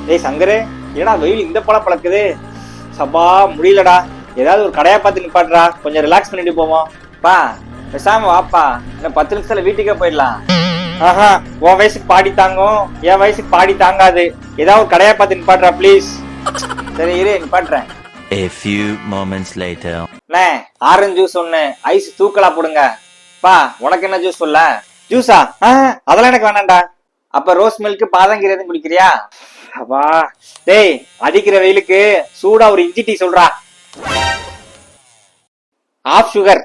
டேய் சங்கரு, ஏடா வெயில் இந்த பழம் பழக்குது, சப்பா முடியலடா. ஏதாவது ஒரு கடையா பார்த்து நிப்பாட்டுறா, கொஞ்சம் ரிலாக்ஸ் பண்ணிட்டு போவோம். பா பேசாம வாப்பா, இன்னும் 10 நிமிஷத்துல வீட்டுக்கே போயிடலாம். ஆஹா, உன் வயசுக்கு பாடி தாங்கும், என் வயசுக்கு பாடி தாங்காது. ஏதாவது ஒரு கடையா பார்த்து நிப்பாட்டுறா ப்ளீஸ். சரி இரு நிப்பாட்டுறேன். A few moments later. அண்ணே, ஆரஞ்சு ஜூஸ் ஒண்ணு, ஐஸ் தூக்கலா போடுங்க. பா உனக்கு என்ன ஜூஸ் சொல்ல? ஜூஸா? அதெல்லாம் எனக்கு வேணாம்டா. அப்ப ரோஸ் மில்க் பாதாங்கீரை எதுவும் குடிக்கிறியா? அப்பா டேய், அடிக்கிற வெயிலுக்கு சூடா ஒரு இஞ்சி டீ சொல்றா. Off sugar.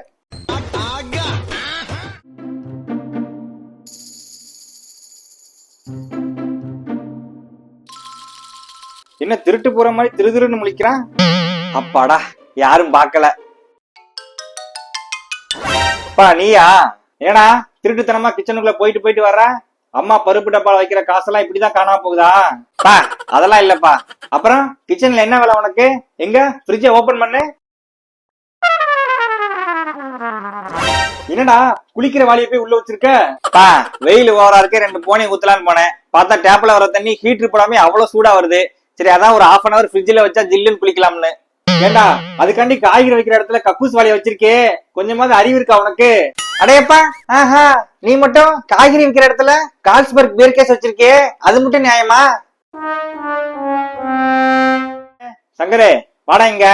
என்ன திருட்டு போற மாதிரி திருன்னு முழிக்கிறான்? அப்பாடா, யாரும் பாக்கல. அப்பா நீயா? ஏடா திருட்டுத்தனமா கிச்சனுக்குள்ள போயிட்டு வர்ற? அம்மா பருப்பு டப்பால வைக்கிற காசெல்லாம் இப்படிதான் காணாம போகுதா? பா அதெல்லாம் இல்லப்பா. அப்புறம் கிச்சன்ல என்ன வேலை உனக்கு? எங்க ஃப்ரிட்ஜை ஓபன் பண்ணு. என்னடா குளிக்கிற வாளியை போய் உள்ள வச்சிருக்க? பா வெயில் ஓவரா இருக்கு, 2 போனை ஊத்தலான்னு போனேன். பார்த்தா டேப்ல வர தண்ணி ஹீட்டர் போடாம அவ்வளவு சூடா வருது. சரி அதான் ஒரு 1/2 hour ஃப்ரிட்ஜ்ல வச்சா ஜில்லுன்னு குளிக்கலாம்னு. ஏண்டா அதுக்காண்டி காய்கறி வைக்கிற இடத்துல கக்கூஸ் வாளியை வச்சிருக்கே, கொஞ்சமாவது அறிவு இருக்கா உனக்கு? அடையப்பா, ஆஹா நீ மட்டும் காய்கறி விக்கிற இடத்துல கால்ஸ்பர்க் பியர் கேஸ் வச்சிருக்கே, அது மட்டும் நியாயமா? சங்கரே வாடா இங்க.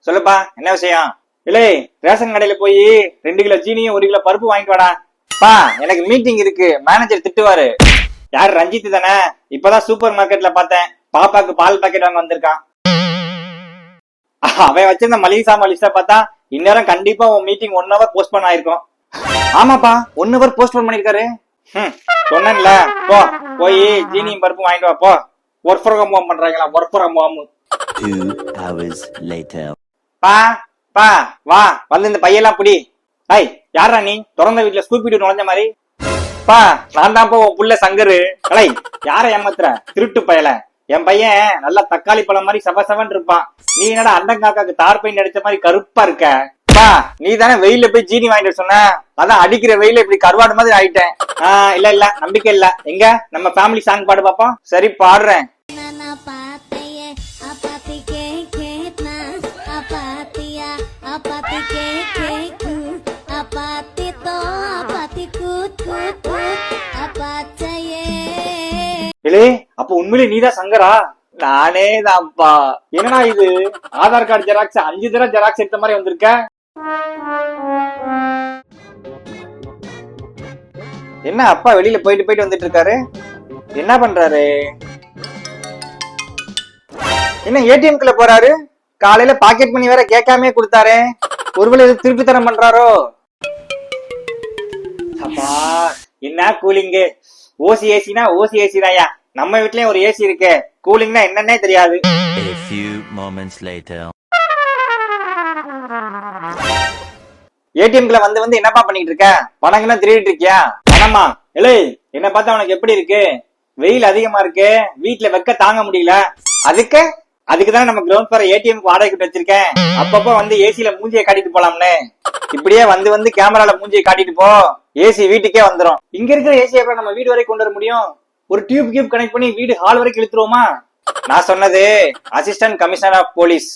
சொல்லுப்பா என்ன விஷயம்? இல்லை ரேஷன் கடையில போய் 2 கிலோ சீனியும் 1 கிலோ பருப்பு வாங்கிட்டு வாடா. பா எனக்கு மீட்டிங் இருக்கு, மேனேஜர் திட்டுவாரு. யாரு ரஞ்சித் தானே? இப்பதான் சூப்பர் மார்க்கெட்ல பார்த்தேன், பாப்பாக்கு பால் பாக்கெட் வாங்க வந்திருக்கான். அவன் வச்சிருந்த மளிகை சாமான் லிஸ்ட பார்த்தா இந்நேரம் கண்டிப்பா உன் மீட்டிங் 1 hour போஸ்ட்போன் ஆயிருக்கும். ஆமாப்பா 1 hour போஸ்ட்போன் பண்ணிருக்காரு. சொன்னேன்ல, போ போய் ஜீனியும் பருப்பு வாங்கிட்டு வா போ. ஒர்க் ஃப்ரம் ஹோம் பண்றாங்களா? Work from home. 2 hours later. பா பா வா, வந்து இந்த பையெல்லாம் புடி. ஐய் யாரா நீ? திறந்த வீட்டுல ஸ்கூப்பிட்டு நுழைஞ்ச மாதிரி. பா நான் தான் போ உன் புள்ள சங்கரு. அலை யார ஏமாத்துற திருட்டு பயல? என் பையன் நல்லா தக்காளி பழம் மாதிரி சவசவன் இருப்பான். நீ என்னடா அண்டங்காக்காக்கு தார் பெயிண்ட் அடிச்ச மாதிரி கருப்பா இருக்க. பா நீ தானே வெயில போய் ஜீனி வாங்கிட்டு சொன்ன, அதான் அடிக்கிற வெயில இப்படி கருவாடு மாதிரி ஆயிட்டேன். இல்ல நம்பிக்கை இல்ல. எங்க நம்ம ஃபேமிலி சாங் பாடு பாப்போம். சரி பாடுறேன். அப்ப உண்மையிலே நீதான் சங்கரா? நானே தான்ப்பா. என்னடா இது ஆதார் கார்டு ஜெராக்ஸ் 5 தடவை ஜெராக்ஸ் எடுத்த மாதிரி வந்திருக்க. என்ன அப்பா வெளியில போயிட்டு வந்துட்டு இருக்காரு? என்ன பண்றாரு? என்ன ஏடிஎம் குள்ள போறாரு? காலையில பாக்கெட் பண்ணி வேற கேட்காமே கொடுத்தாரு. ஒருவேளை இது திருப்பி தரம் பண்றாரோ? அப்பா என்ன கூலிங்கு. ஓசி ஏசினா ஓசி ஏசி தாயா. நம்ம வீட்லயும் ஒரு ஏசி இருக்கு, கூலிங்னா என்னன்னே தெரியாது. A few moments later. ஏடிஎம்ல வந்து என்னப்பா பண்ணிட்டு இருக்க? பணங்கள்லாம் திருடிட்டு இருக்கியா? பணமா? இல்லை என்ன பார்த்தா உனக்கு எப்படி இருக்கு? வெயில் அதிகமா இருக்கு, வீட்டுல வெக்க தாங்க முடியல. அதுக்கு தானே நம்ம கிரவுண்ட் ஃப்ளோர் ஏடிஎம்க்கு வாடகைக்கு வச்சிருக்கேன். அப்பப்போ வந்து ஏசில மூஞ்சியை காட்டிட்டு போலாம்னு. இப்படியே வந்து கேமரால மூஞ்சியை காட்டிட்டு போ, ஏசி வீட்டுக்கே வந்துரும். இங்க இருக்கிற ஏசியை நம்ம வீடு வரை கொண்டு வர முடியும்? ஒரு டியூப் கனெக்ட் பண்ணி வீடு ஹால் வரைக்கும் இழுத்துருவோமா? நான் சொன்னது அசிஸ்டன்ட் கமிஷனர் ஆஃப் போலீஸ்.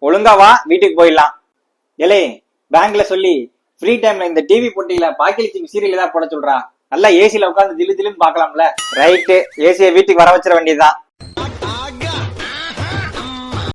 ஒழுங்கா வா, வீட்டுக்கு போயிடலாம். ஏலே பேங்க்ல சொல்லி ஃப்ரீ டைம்ல இந்த டிவி போட்டியில பாக்கிலிச்சிங் சீரியல் ஏதாவது போட சொல்றா. நல்லா ஏசில உட்காந்து தில்லுன்னு பாக்கலாம்ல. ரைட்டு, ஏசியை வீட்டுக்கு வர வச்சிட வேண்டியதுதான்.